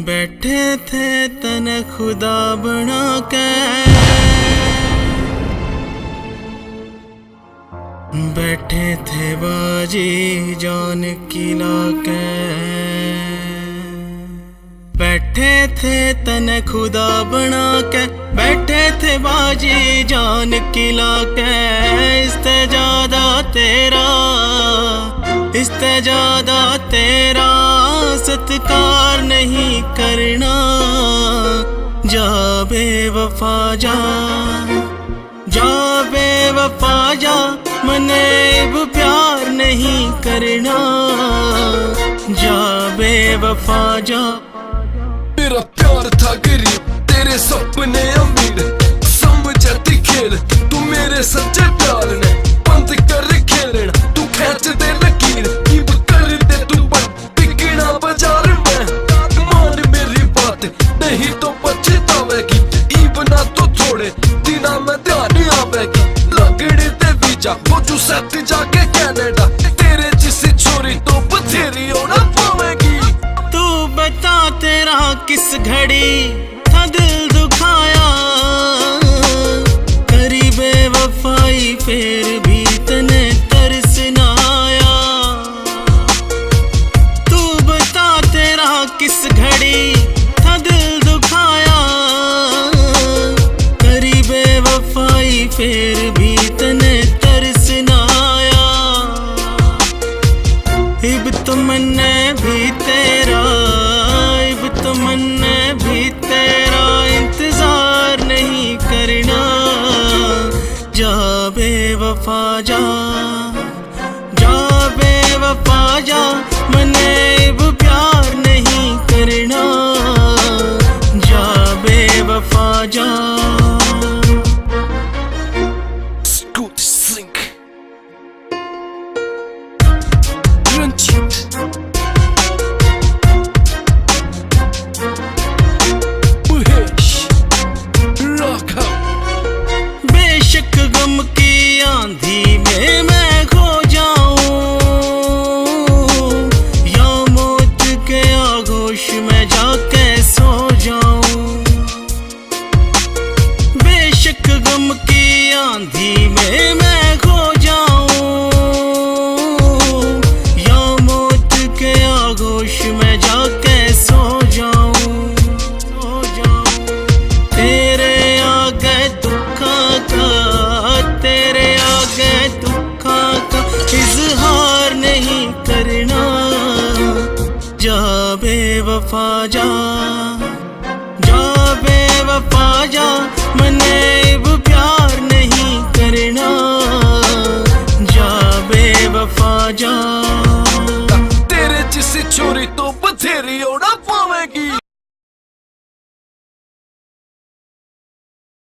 बैठे थे तने खुदा बना के, बैठे थे बाजी जान खिला के, बैठे थे तने खुदा बना के, बैठे थे बाजी जान खिला के। इससे ज्यादा तेरा, इससे ज्यादा तेरा सत्कार नहीं करना। जा बेवफा जा, जा बेवफा जा, मने अब प्यार नहीं करना। जा बेवफा जा। मेरा प्यार था गरीब, तेरे सपने अमीर, समझती खेल तू मेरे सच्चे प्यार ने। बंद कर खेलना तू खींच दे लकीर, इब कर दे तू बिकना बाजार में। मान मेरी बात नहीं तो पछतावेगी, इब ना तो थोड़े दिना में ध्यान आवेगी। लगड़ी ते वीजा हो जू सेट जाके कनाडा, तेरे जिसी छोरी तो बथेरी होना पावेगी। तू बता तेरा किस घड़ी था दिल दुखाया, करी बेवफाई फिर भी तने तरस ना आया। तू बता तेरा किस घड़ी था दिल दुखाया, करी बेवफाई फिर भी तने तरस ना आया। इब तो मन्ने भी तेरा, इब तो मन्ने भी तेरा इंतजार नहीं करना। जा बेवफा जा, जा बेवफा जा, मने अब प्यार नहीं करना। जा बेवफा जा। Good sink. Crunch. Buhesh. Rock out. बेशक गम की आंधी में मैं खो जाऊं, या मौत के आगोश में जाके सो जाऊं। बेशक गम की आंधी में मैं खो जाऊं, या मौत के आगोश में जाके सो जाऊं, सो जाऊं। तेरे आगे दुखा का, तेरे आगे दुखा का इजहार नहीं करना। जा बेवफा जा, जा बेवफा जा, मने अब प्यार नहीं करना। जा बेवफा जा। तेरे जिसी छोरी तो बथेरी होना